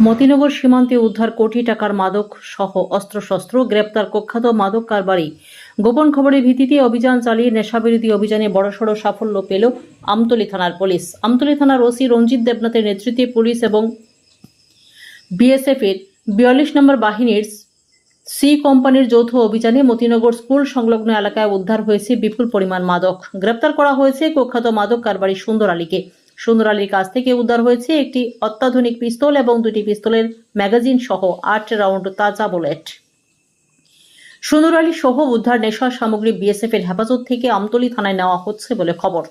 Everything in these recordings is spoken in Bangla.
মতিনগর সীমান্তে উদ্ধার কোটি টাকার মাদক সহ অস্ত্রশস্ত্র, গ্রেপ্তার কুখ্যাত মাদক কারবারি। গোপন খবরের ভিত্তিতে অভিযান চালিয়ে নেশাবিরোধী অভিযানে বড়সড় সাফল্য পেল আমতলী থানার পুলিশ। আমতলী থানার ওসি রঞ্জিত দেবনাথের নেতৃত্বে পুলিশ এবং বিএসএফ এর 42 নম্বর বাহিনীর সি কোম্পানির যৌথ অভিযানে মতিনগর স্কুল সংলগ্ন এলাকায় উদ্ধার হয়েছে বিপুল পরিমাণ মাদক। গ্রেপ্তার করা হয়েছে কুখ্যাত মাদক কারবারি সুন্দর আলীকে। সুন্দর আলীর কাছ থেকে উদ্ধার হয়েছে একটি অত্যাধুনিক পিস্তল এবং দুটি পিস্তলের ম্যাগাজিন সহ 8 রাউন্ড তাজা বুলেট। সুন্দর আলী সহ উদ্ধার নেশার সামগ্রী বিএসএফ এর হেফাজত থেকে আমতলী থানায় নেওয়া হচ্ছে বলে খবর।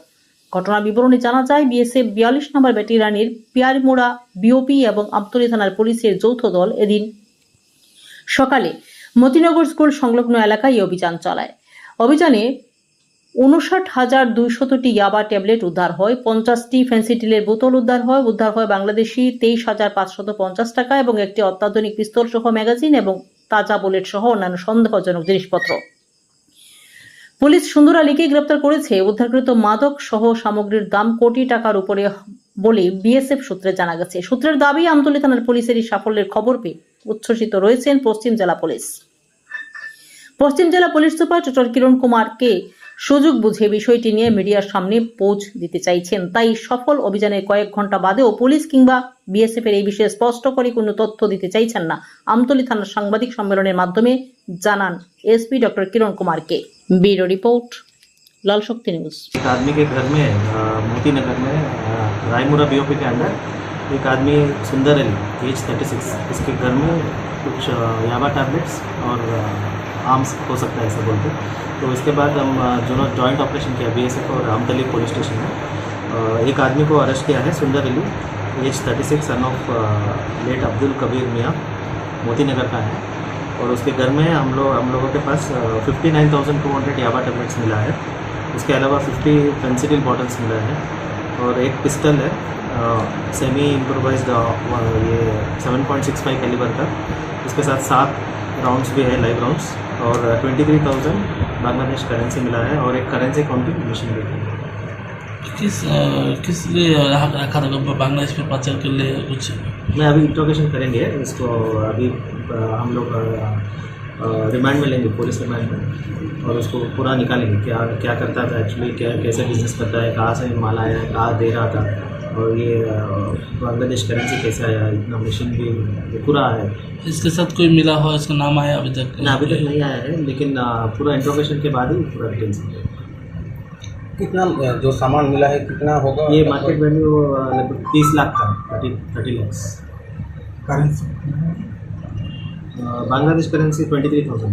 ঘটনার বিবরণী জানা যায়, বিএসএফ 42 নম্বর ব্যাটালিয়নের পিয়ারমোড়া বিওপি এবং আমতলী থানার পুলিশের যৌথ দল এদিন সকালে মতিনগর স্কুল সংলগ্ন এলাকায় এই অভিযান চালায়। অভিযানে 59,200টি ইয়াবা ট্যাবলেট উদ্ধার হয়, 50টি ফেন্সিডিলের বোতল উদ্ধার হয় বাংলাদেশি 23,550 টাকা এবং একটি অত্যাধুনিক পিস্তল সহ ম্যাগাজিন এবং তাজা বুলেট সহ অন্যান্য সন্দেহজনক জিনিসপত্র। পুলিশ সুন্দর আলীকে গ্রেপ্তার করেছে। উদ্ধারকৃত মাদক সহ সামগ্রীর দাম কোটি টাকার উপরে বলে বিএসএফ সূত্রে জানা গেছে। সূত্রের দাবি, আমতলী থানার পুলিশের এই সাফল্যের খবর পেয়ে উচ্ছ্বসিত রয়েছেন পশ্চিম জেলা পুলিশ। পশ্চিম জেলা পুলিশ সুপার ডক্টর কিরণ কুমারকে সুযোগ বুঝে বিষয়টি নিয়ে মিডিয়ার সামনে পৌঁছ দিতে চাইছেন। তাই সফল অভিযানের কয়েক ঘন্টা বাদেও পুলিশ কিংবা বিএসএফ এর এই বিষয়ে স্পষ্ট করে কোনো তথ্য দিতে চাইছেন না। আমতলী থানার সাংবাদিক সম্মেলনের মাধ্যমে জানান एसपी डॉक्टर किरण कुमार के। ब्यूरो रिपोर्ट, लाल शक्ति न्यूज। एक आदमी के घर में मोती नगर में रायमुरा बीओपी के अंदर एक आदमी सुंदर अली एज 36, इसके घर में कुछ याबा टैबलेट्स और आर्म्स हो सकता है ऐसा बोलते। तो इसके बाद हम जॉइंट ऑपरेशन किया बीएसएफ और आमतली पुलिस स्टेशन में। एक आदमी को अरेस्ट किया है, Sundar Ali age 36, son of late Abdul Kabir Mian, Moti नगर का है। और उसके घर में हम लोगों के पास 59,200 याबा टैबलेट्स मिला है। इसके अलावा 50 फेंसिडिल बॉटल्स मिला है और एक पिस्टल है सेमी इम्प्रोवाइज्ड ये 7.65 कैलिबर का। इसके साथ 7 राउंड्स भी है, लाइव राउंड्स, और 23,000 बांग्लादेश करेंसी मिला है और एक करेंसी काउंटिंग मशीन भी है। किस लिए रखा था बांग्लादेश में पाचार के लिए कुछ? मैं अभी इंट्रोगेशन करेंगे इसको। अभी हम लोग रिमांड में लेंगे, पुलिस रिमांड में, और उसको पूरा निकालेंगे क्या क्या करता था एक्चुअली, क्या कैसे बिजनेस करता है, कहाँ से माल आया है, कहाँ दे रहा था, और ये बांग्लादेश करेंसी कैसे आया, इतना मशीन भी पूरा है। इसके साथ कोई मिला हो, इसका नाम आया अभी तक? अभी तक नहीं आया है, लेकिन पूरा इंट्रोगेशन के बाद ही पूरा डिटेल्स। कितना जो सामान मिला है कितना होगा? ये मार्केट वैल्यू लगभग 30 लाख का, 30 लाख। Currency Bangladesh currency 23,000।